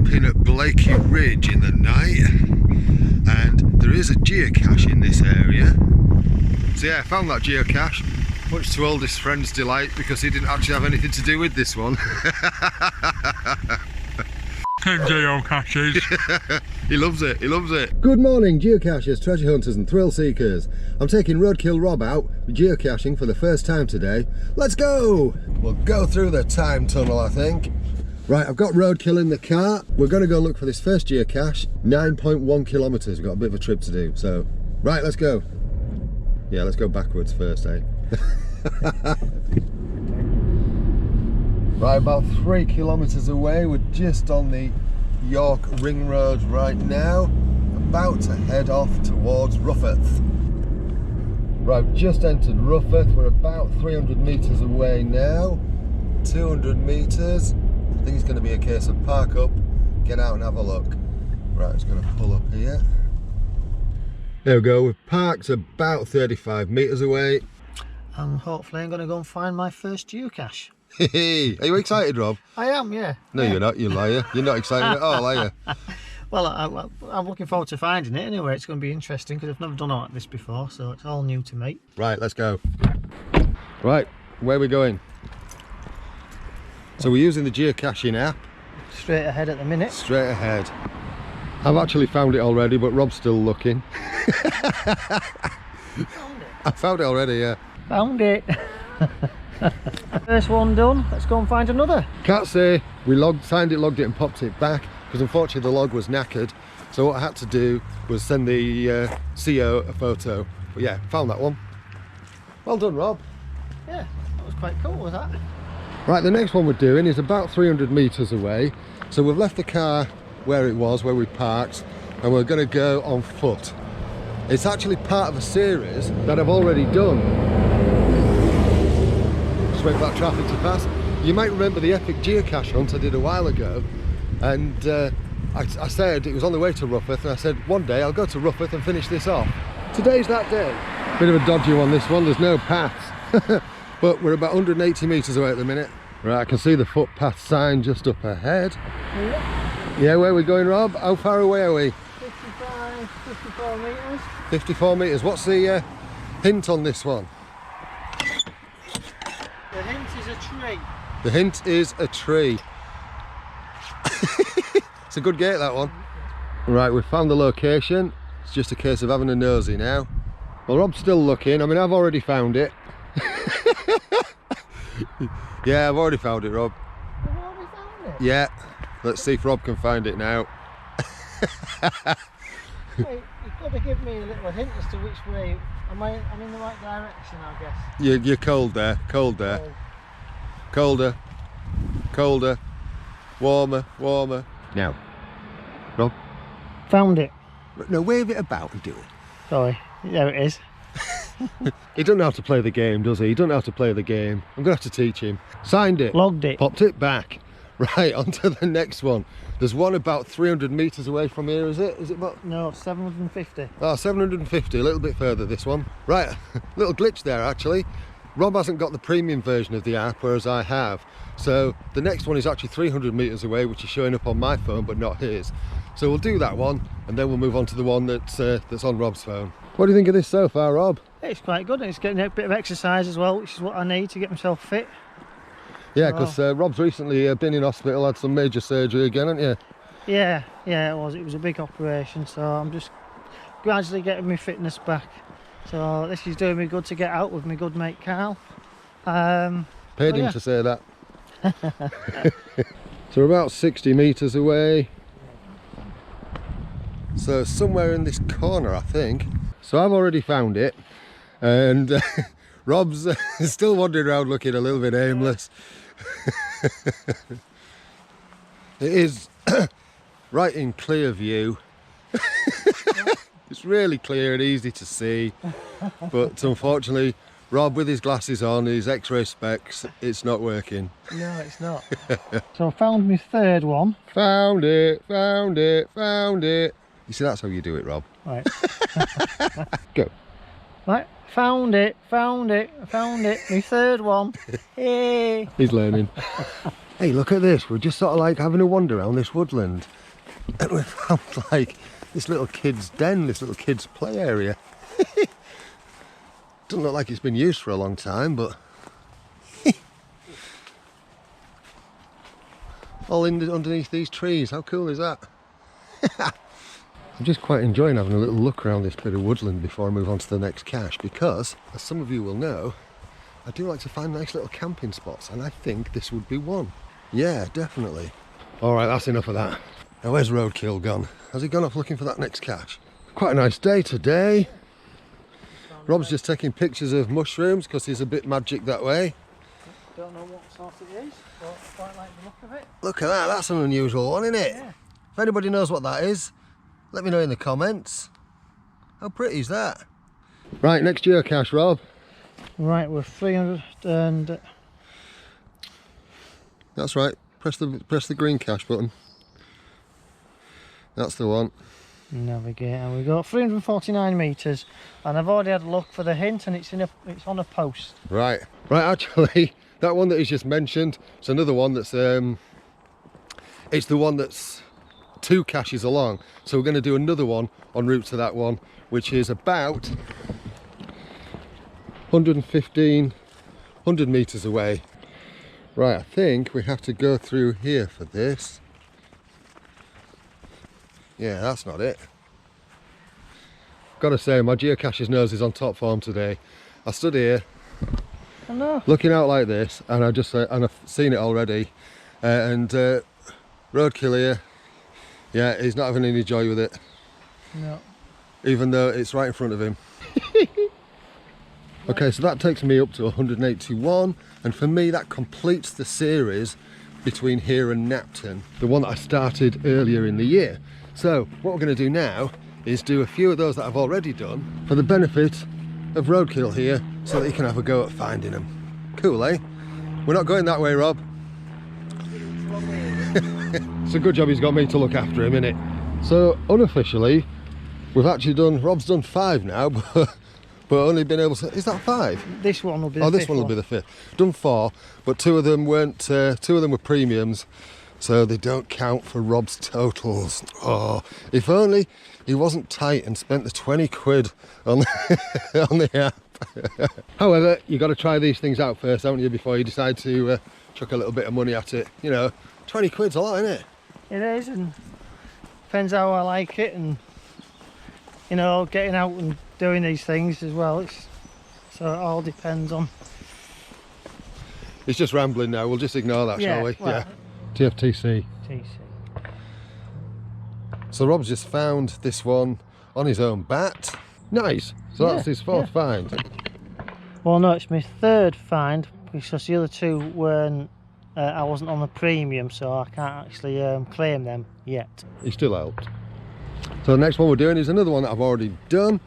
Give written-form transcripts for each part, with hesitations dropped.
camping at Blakey Ridge in the night, and there is a geocache in this area. So yeah, I found that geocache, much to oldest friend's delight, because he didn't actually have anything to do with this one. Geocaches. He loves it, he loves it. Good morning, geocachers, treasure hunters and thrill seekers. I'm taking Roadkill Rob out geocaching for the first time today. Let's go! We'll go through the time tunnel, I think. Right, I've got Roadkill in the car. We're going to go look for this first geocache. 9.1 kilometres, we've got a bit of a trip to do. So, right, let's go. Yeah, let's go backwards first, eh? Right, about 3 kilometres away, we're just on the York Ring Road right now, about to head off towards Ruffeth. Right, just entered Ruffeth, we're about 300 metres away now, 200 metres. I think it's going to be a case of park up, get out and have a look. Right, it's going to pull up here. There we go, we've parked about 35 metres away. And hopefully I'm going to go and find my first geocache. Hey, are you excited, Rob? I am, yeah. No, yeah. You're not, you liar. You're not excited at all, are you? Well, I'm looking forward to finding it anyway. It's going to be interesting because I've never done it like this before, so it's all new to me. Right, let's go. Right, where are we going? So we're using the geocaching app. Straight ahead at the minute. Straight ahead. I've actually found it already, but Rob's still looking. Found it? I found it already, yeah. Found it. First one done, let's go and find another. Can't say we signed it, logged it and popped it back, because unfortunately the log was knackered. So what I had to do was send the CO a photo. But yeah, found that one. Well done, Rob. Yeah, that was quite cool, was that? Right, the next one we're doing is about 300 metres away. So we've left the car where it was, where we parked, and we're going to go on foot. It's actually part of a series that I've already done. Just wait for that traffic to pass. You might remember the epic geocache hunt I did a while ago, and I said it was on the way to Ruffeth, and I said one day I'll go to Ruffeth and finish this off. Today's that day. Bit of a dodgy one, this one, there's no paths. But we're about 180 metres away at the minute. Right, I can see the footpath sign just up ahead. Yeah, where are we going, Rob? How far away are we? 54 metres. 54 metres. What's the hint on this one? The hint is a tree. The hint is a tree. It's a good gate, that one. Right, we've found the location. It's just a case of having a nosy now. Well, Rob's still looking. I mean, I've already found it. Yeah, I've already found it, Rob. You've already found it? Yeah. Let's see if Rob can find it now. Wait, you've got to give me a little hint as to which way. I'm in the right direction, I guess. You're cold there, cold there. Oh. Colder, colder, warmer, warmer. Now, Rob. Found it. No, wave it about and do it. Sorry, there it is. He doesn't know how to play the game, does he? He doesn't know how to play the game. I'm going to have to teach him. Signed it. Logged it. Popped it back. Right, on to the next one. There's one about 300 metres away from here, is it? Is it about? No, 750. Oh, 750, a little bit further, this one. Right, little glitch there, actually. Rob hasn't got the premium version of the app, whereas I have. So the next one is actually 300 metres away, which is showing up on my phone, but not his. So we'll do that one, and then we'll move on to the one that's on Rob's phone. What do you think of this so far, Rob? It's quite good, and it's getting a bit of exercise as well, which is what I need to get myself fit. Yeah, because Rob's recently been in hospital, had some major surgery again, haven't you? Yeah, it was a big operation, so I'm just gradually getting my fitness back. So this is doing me good to get out with my good mate Carl. Paid him to say that. So we're about 60 metres away. So somewhere in this corner, I think. So I've already found it, and Rob's still wandering around looking a little bit aimless. It is right in clear view. It's really clear and easy to see, but unfortunately Rob, with his glasses on, his x-ray specs, it's not working. No, it's not. So I found my third one. Found it, found it, found it. You see, that's how you do it, Rob. Right. Go. Right, found it, found it, found it. My third one. Hey. He's learning. Hey, look at this. We're just sort of like having a wander around this woodland. And we found like this little kid's den, this little kid's play area. Doesn't look like it's been used for a long time, but all underneath these trees. How cool is that? I'm just quite enjoying having a little look around this bit of woodland before I move on to the next cache, because, as some of you will know, I do like to find nice little camping spots, and I think this would be one. Yeah, definitely. Alright, that's enough of that. Now where's Roadkill gone? Has he gone off looking for that next cache? Quite a nice day today. Rob's just taking pictures of mushrooms because he's a bit magic that way. Don't know what sort it is, but I quite like the look of it. Look at that, that's an unusual one, isn't it? Yeah. If anybody knows what that is, let me know in the comments. How pretty is that? Right, next geocache, Rob. Right, we're 300 and... That's right, press the green cache button. That's the one. Navigate, and we've got 349 metres, and I've already had a look for the hint, and it's on a post. Right, actually, that one that he's just mentioned, it's another one that's, it's the one that's 2 caches along. So we're going to do another one en route to that one, which is about 100 metres away. Right, I think we have to go through here for this. Yeah, that's not it. Gotta say, my geocacher's nose is on top form today. I stood here, looking out like this, and and I've seen it already. Roadkill here, yeah, he's not having any joy with it. No. Even though it's right in front of him. Okay, so that takes me up to 181, and for me that completes the series between here and Napton, the one that I started earlier in the year. So what we're going to do now is do a few of those that I've already done for the benefit of Roadkill here, so that he can have a go at finding them. Cool, eh? We're not going that way, Rob. It's a good job he's got me to look after him, innit? So unofficially, we've actually done, Rob's done 5 now, but only been able to, is that 5? This one will be the fifth. Oh, this fifth one will be the 5th. Done 4, but 2 of them weren't, 2 of them were premiums, so they don't count for Rob's totals. Oh, if only he wasn't tight and spent the 20 quid on the, on the app. However, you got to try these things out first, haven't you, before you decide to chuck a little bit of money at it. You know, 20 quid's a lot, isn't it? It is, and depends how I like it, and you know, getting out and doing these things as well. So it all depends on. It's just rambling now. We'll just ignore that, shall we? Well, yeah. TFTC. TC. So Rob's just found this one on his own bat. Nice. So that's his 4th find. Well, no, it's my 3rd find, because the other 2 weren't. I wasn't on the premium, so I can't actually claim them yet. He still helped. So the next one we're doing is another one that I've already done.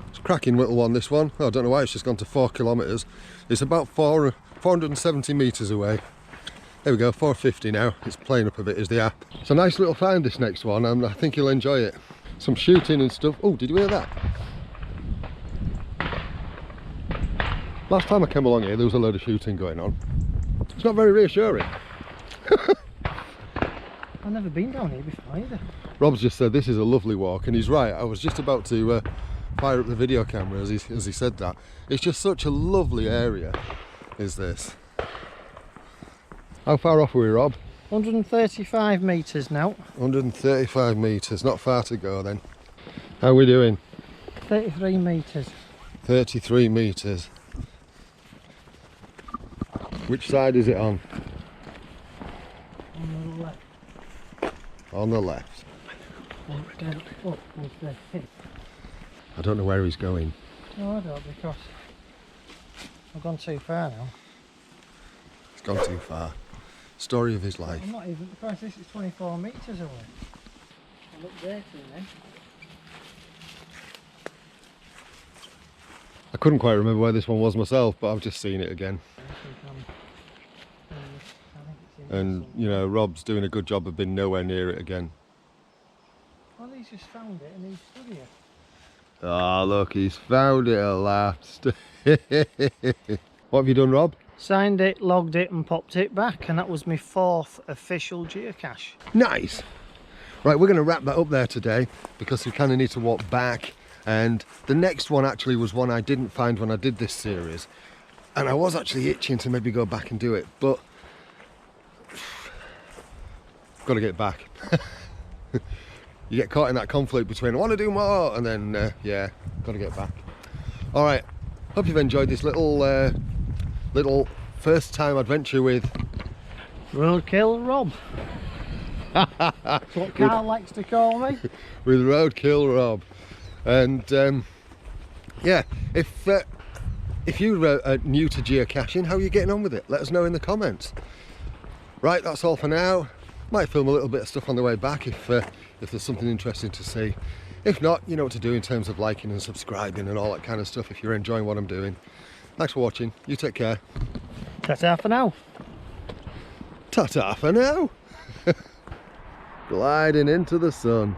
It's a cracking little one, this one. Oh, I don't know why it's just gone to 4 kilometres. It's about 470 metres away. There we go, 450 now. It's playing up a bit, is the app. It's a nice little find, this next one, and I think you'll enjoy it. Some shooting and stuff. Oh, did you hear that? Last time I came along here, there was a load of shooting going on. It's not very reassuring. I've never been down here before either. Rob's just said this is a lovely walk, and he's right. I was just about to fire up the video camera as he said that. It's just such a lovely area, is this. How far off are we, Rob? 135 metres now. 135 metres, not far to go then. How are we doing? 33 metres. 33 metres. Which side is it on? On the left. On the left. Up with the hip. I don't know where he's going. No, I don't, because I've gone too far now. He's gone too far. Story of his life. I'm not even, because this is 24 metres away. I'll look there too then. I couldn't quite remember where this one was myself, but I've just seen it again. And, you know, Rob's doing a good job of being nowhere near it again. Well, he's just found it and he's stood here. Ah, look, he's found it at last. What have you done, Rob? Signed it, logged it and popped it back, and that was my 4th official geocache. Nice. Right, we're going to wrap that up there today because we kind of need to walk back, and the next one actually was one I didn't find when I did this series, and I was actually itching to maybe go back and do it, but got to get back. You get caught in that conflict between I want to do more and then yeah, got to get back. All right, hope you've enjoyed this little first time adventure with Roadkill Rob. That's what Carl likes to call me. With Roadkill Rob. And yeah, if you're new to geocaching, how are you getting on with it? Let us know in the comments. Right, that's all for now. Might film a little bit of stuff on the way back if there's something interesting to see. If not, you know what to do in terms of liking and subscribing and all that kind of stuff if you're enjoying what I'm doing. Thanks for watching. You take care. Ta-ta for now. Ta-ta for now. Gliding into the sun.